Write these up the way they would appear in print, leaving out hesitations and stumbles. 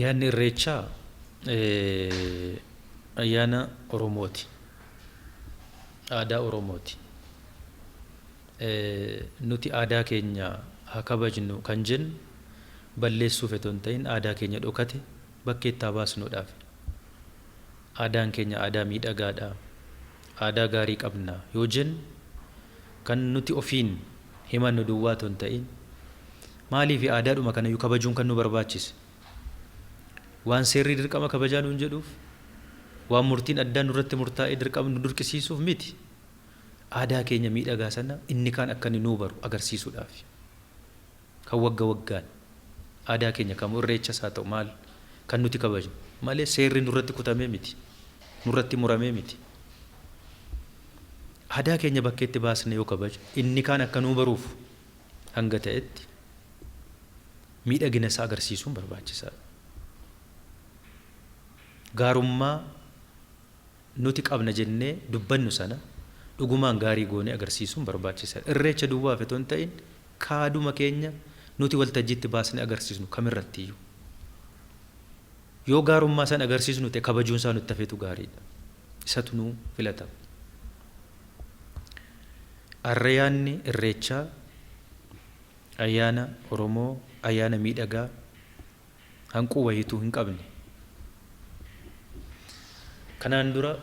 Ayyaanni Irreechaa ayyaana Oromooti. Aadaa Oromooti. Nuti aadaa keenya haa kabajnu kan jennu balleessuuf otoo hin ta'in aadaa keenya dhokate bakkeetti baasnuudhaaf. Aadaan keenya aadaa miidhagaadha. Aadaa gaarii qabna yoo jennu kan nuti ofiin himannu duwwaa otoo hin ta'in maaliif aadaadhuma kana kabajuun kan nu barbaachise? Waan seerri dirqama kabajaa nuun jedhuuf, waan murtiin addaan nurratti murtaa'ee dirqama nu dirqisiisuuf miti. Aadaa keenya miidhagaa sana inni kaan akka inni nuu baru agarsiisuudhaaf. Kan wagga waggaan aadaa keenya kan Irreechas haa ta'u maal kan nuti kabajnu malee seerri nurratti kutamee miti, nurratti muramee miti. Aadaa keenya bakkeetti baasnee yoo kabajnu inni kaan akka nuu baruuf hanga ta'etti miidhagina isaa agarsiisuun barbaachisaadha. Gaarummaa nuti qabna jennee dubbannu sana dhugumaan gaarii goonee agarsiisuun barbaachisaadha. Irreecha duwwaaf otoo hin ta'in kaaduma keenya nuti waltajjiitti baasnee agarsiisnu kamirrattiyyuu. Yoo gaarummaa san agarsiisnu ta'e kabajuun isaa nutti hafeetu gaariidha. Isatu nuu filatama. Ayyaanni Irreechaa ayyaana Oromoo, ayyaana miidhagaa hanquu wayiituu hin qabne. Kanaan dura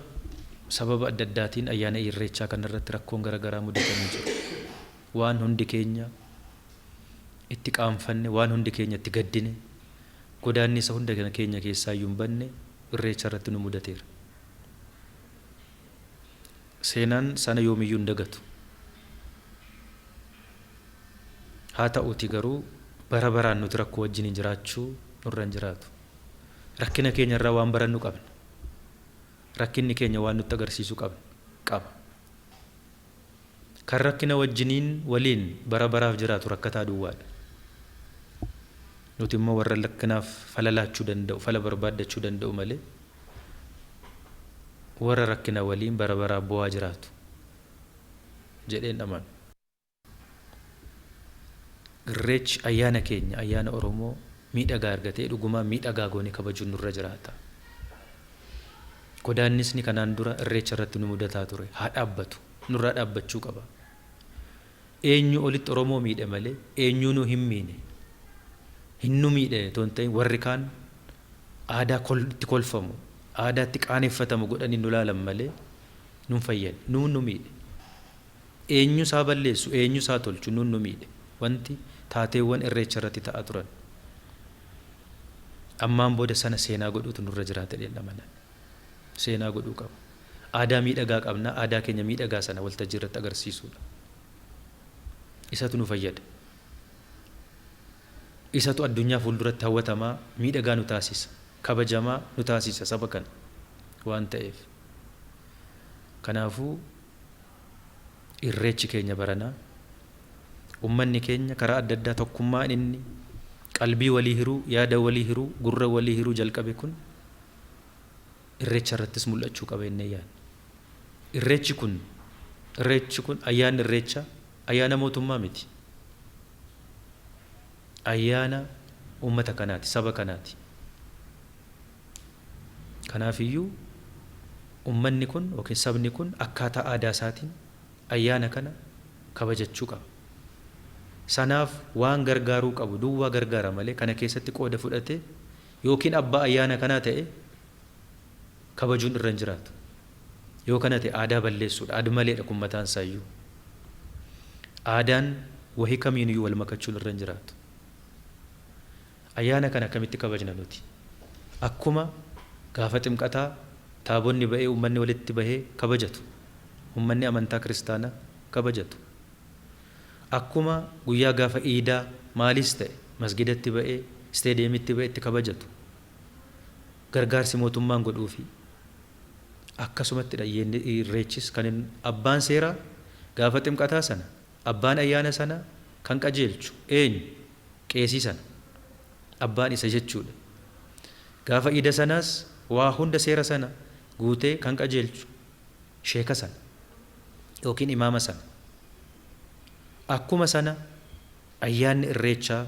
sababa adda addaatiin ayyaana Irreechaa kanarratti rakkoon garaagaraa mudatanii jiru. Waan hundi keenya itti qaanfanne, waan hundi keenya itti gaddine, godaannisa hunda keenya keessaa iyyuu hin banne Irreecha irratti nu mudateera. Seenaan sana yoomiyyuu hin dagatu. Haa ta'uuti garuu bara baraan nuti rakkoo wajjin jiraachuu nurra hin jiraatu. Rakkina keenya irraa waan barannu qabna. Rakkinni keenya waan nutti agarsiisu qaba. Kan rakkina wajjiniin waliin bara baraaf jiraatu rakkataa duwwaadha. Nuti immoo warra rakkinaaf fala laachuu danda'u, fala barbaaddachuu danda'u malee warra rakkina waliin bara baraaf bu'aa jiraatu jedheen amanu. Irreechi ayyaana keenya, ayyaana Oromoo miidhagaa argatee dhugumaan miidhagaa goonee kabajuun nurra jiraata. Godaannisni kanaan dura Irreecha irratti nu mudataa ture haa dhaabbatu, nurraa dhaabbachuu qaba. Eenyu olitti Oromoo miidhe malee eenyu nu hin miine. Hin nu miidhe otoo hin ta'in warri kaan aadaa itti kolfamu, aadaa itti qaaneffatamu godhanii nu laalan malee nun fayyadu, nuun nu miidhe. Eenyu isaa balleessu, eenyu isaa tolchu nuun nu miidhe. Wanti taateewwan Irreecha irratti ta'aa turan. Ammaan booda sana seenaa godhuutu nurra jiraata jedhama. Seenaa godhuu qaba. Aadaa miidhagaa qabna, aadaa keenya miidhagaa sana waltajjii irratti agarsiisuudha. Isatu nu fayyada. Isatu addunyaa fuulduratti hawwatamaa miidhagaa nu taasisa, kabajamaa nu taasisa saba kana waan ta'eef. Kanaafuu Irreechi keenya baranaa ummanni keenya karaa adda addaa tokkummaan inni qalbii walii hiruu, yaada walii hiruu, gurra walii hiruu jalqabe kun Irreecha irrattis mul'achuu qaba jennee yaadna. Irreechi kun ayyaanni Irreechaa ayyaana mootummaa miti. Ayyaana uummata kanaati, saba kanaati. Kanaafiyyuu ummanni kun yookiin sabni kun akkaataa aadaa isaatiin ayyaana kana kabajachuu qaba. Sanaaf waan gargaaruu qabu duwwaa gargaara malee kana keessatti qooda fudhate yookiin abbaa ayyaana kanaa ta'e kabajuun irra hin jiraatu. Yoo kana ta'e aadaa balleessuudha. Adumaleedha kun mataan isaayyuu. Aadaan wahii kamiiniyyuu wal makachuun irra hin jiraatu. Ayyaana kana akkamitti kabajna nuti? Akkuma gaafa ximqataa taabonni ba'ee uummanni walitti bahee kabajatu. Uummanni amantaa kiristaanaa kabajatu. Akkuma guyyaa gaafa iidaa maalis ta'e masgidatti ba'ee isteediyeemitti ba'ee itti kabajatu. Gargaarsi mootummaan godhuufi akkasumatti ayyaanni Irreechis kan abbaan seeraa gaafa ximqataa sana abbaan ayyaana sana kan qajeelchu eenyu? Qeesii sana abbaan isa jechuudha. Gaafa iida sanaas waa hunda seera sana guutee kan qajeelchu sheeka sana yookiin imaama sana. Akkuma sana ayyaanni Irreechaa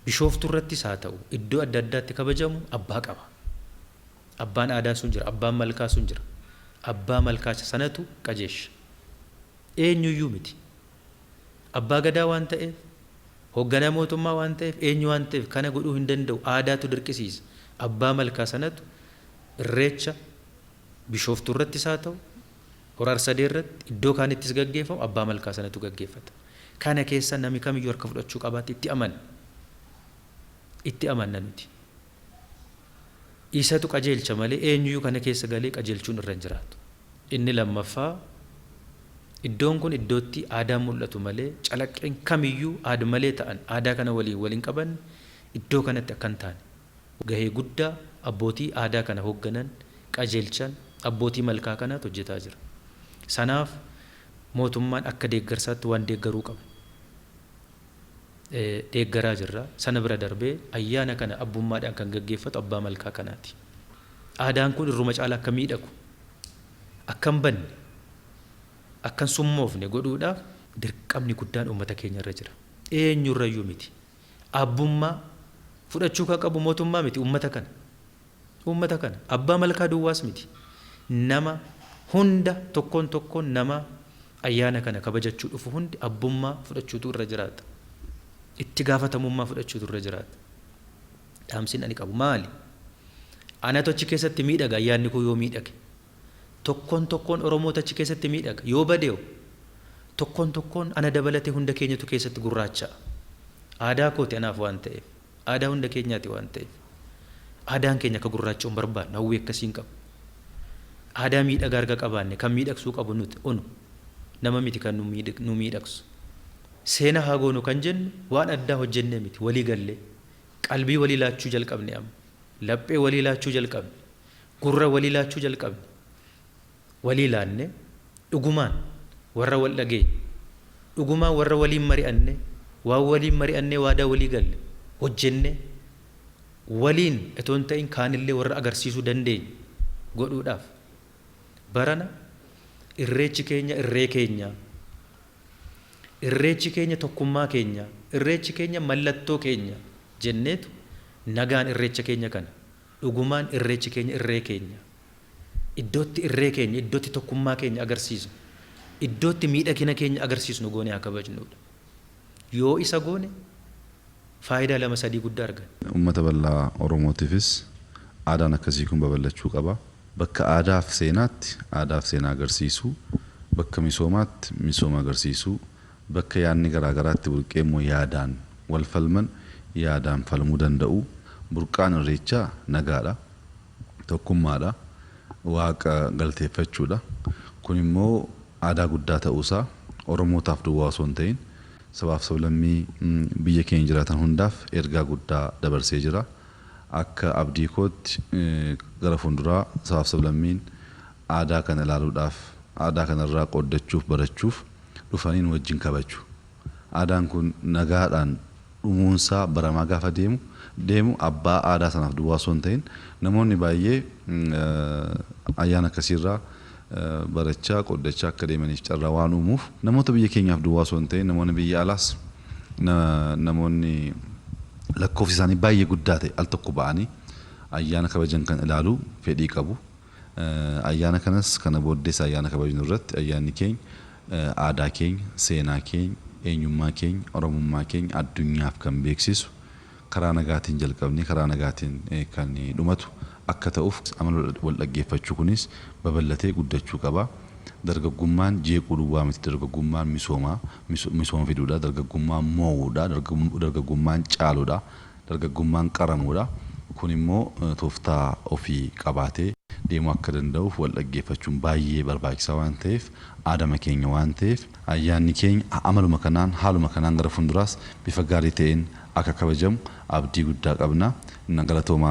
Bishooftuu irrattis haa ta'u iddoo adda addaatti kabajamu abbaa qaba. Abbaan aadaa sun jira, abbaan malkaa sun jira. Abbaa malkaa sanatu qajeesha. Eenyuyyuu miti. Abbaa gadaa waan ta'eef, hoogganaa mootummaa waan ta'eef, eenyu waan ta'eef kana godhuu hin danda'u. Aadaatu dirqisiisa. Abbaa malkaa sanatu irreecha bishooftuu irrattis haa ta'u, hora arsadee irratti iddoo kaanittis gaggeeffamu abbaa malkaa sanatu gaggeeffata. Kana keessa namni kamiyyuu harka fudhachuu qabaatti itti amana. Itti amanna nuti. Isatu qajeelcha malee eenyuyyuu kana keessa galee qajeelchuun irra hin jiraatu. Inni lammaffaa iddoon kun iddootti aadaan mul'atu malee calaqqeen kamiyyuu aada malee ta'an aadaa kana waliin qaban iddoo kanatti akka hin taane gahee guddaa abbootii aadaa kana hoogganan qajeelchan abbootii malkaa kanaatu hojjetaa jira. Sanaaf mootummaan akka deeggarsaatti waan deeggaruu qaba. Deeggaraa jirra. Sana bira darbee ayyaana kana abbummaadhaan kan gaggeeffatu abbaa malkaa kanaati. Aadaan kun irruma caalaa akka miidhagu, akka hin banne, akka hin summoofne godhuudhaaf dirqamni guddaan uummata keenya irra jira. Eenyurrayyuu miti. Abbummaa fudhachuu kan qabu mootummaa miti uummata kana. Uummata kana abbaa malkaa duwwaas miti. Nama hunda tokkoon nama ayyaana kana kabajachuu dhufu hundi abbummaa fudhachuutu irra jiraata. Itti gaafatamummaa fudhachuutu irra jiraata. Dhaamsiin ani qabu maali? Anatu achi keessatti miidhaga ayyaanni kun yoo miidhage. Tokkoon Oromoota achi keessatti miidhaga yoo badee'u tokkoon ana dabalatee hunda keenyatu keessatti gurraacha'a. Aadaa kooti anaaf waan ta'eef, aadaa hunda keenyaati waan ta'eef. Aadaan keenya akka gurraacha'uun barbaadna hawwii akkasiin qabu. Aadaa miidhagaa arga qabaanne kan miidhagsuu qabu nuti onu nama miti kan nu miidhagsu. Seena haa goonu kan jennu waan addaa hojjennee miti walii gallee qalbii walii laachuu jalqabne amma laphee walii laachuu jalqabne gurra walii laachuu jalqabne walii laanne dhugumaan warra wal dhageenye dhugumaan warra waliin mari'anne waan waliin mari'anne waadaa walii galle hojjenne waliin etoon ta'in kaanillee warra agarsiisuu dandeenye godhuudhaaf barana irreechi keenya irree keenya. Irreechi keenya tokkummaa keenya, irreechi keenya mallattoo keenya jenneetu nagaan irreecha keenya kana dhugumaan irreechi keenya irree keenya iddootti irree keenya iddootti tokkummaa keenya agarsiisu iddootti miidhagina keenya agarsiisnu goone haa kabajnudha. Yoo isa goone faayidaa lama sadii guddaa arganna. Uummata bal'aa Oromootiifis aadaan akkasii kun babal'achuu qaba. Bakka aadaaf seenaatti aadaaf seenaa agarsiisuu, bakka misoomaatti misooma agarsiisuu. Bakka yaadni garaagaraatti burqee immoo yaadaan wal falman yaadaan falmuu danda'u. Burqaan irreechaa nagaadha, tokkummaadha, waaqa galteeffachuudha. Kun immoo aadaa guddaa ta'uusaa Oromootaaf duwwaa osoo hin ta'in sabaaf sablammii biyya keenya jiraatan hundaaf ergaa guddaa dabarsee jira. Akka abdii kootti gara fuulduraa sabaaf sablammiin aadaa kana ilaaluudhaaf aadaa kanarraa qooddachuuf barachuuf dhufaniin wajjin kabaju. Aadaan kun nagaadhaan dhumuunsaa baramaa gaafa deemu abbaa aadaa sanaaf duwwaa osoo hin ta'in namoonni baay'ee ayyaana akkasiirraa barachaa qoddachaa akka deemaniif carraa waan uumuuf namoota biyya keenyaaf duwwaa osoo hin ta'in namoonni biyya alaas namoonni lakkoofsi isaanii baay'ee guddaa ta'e al tokko ba'anii ayyaana kabajan kan ilaalu fedhii qabu. Ayyaana kanas kana booddees ayyaana kabajnu irratti ayyaanni keenya aadaa keenya, seenaa keenya, eenyummaa keenya, oromummaa keenya addunyaaf kan beeksisu karaa nagaatiin jalqabnee karaa nagaatiin kan dhumatu akka ta'uuf amala wal dhaggeeffachuu kunis babal'atee guddachuu qaba. Dargaggummaan jeequu duwwaa miti, dargaggummaan misooma fiduudha, dargaggummaan mo'uudha, dargaggummaan caaluudha, dargaggummaan qaramuudha. Kun immoo tooftaa ofii qabaatee deemuu akka danda'uuf wal dhaggeeffachuun baay'ee barbaachisaa waan ta'eef aadama keenya waan ta'eef ayyaanni keenya amaluma kanaan haaluma kanaan gara fuulduraas bifa gaarii ta'een akka kabajamu abdii guddaa qabna. Galatoomaa.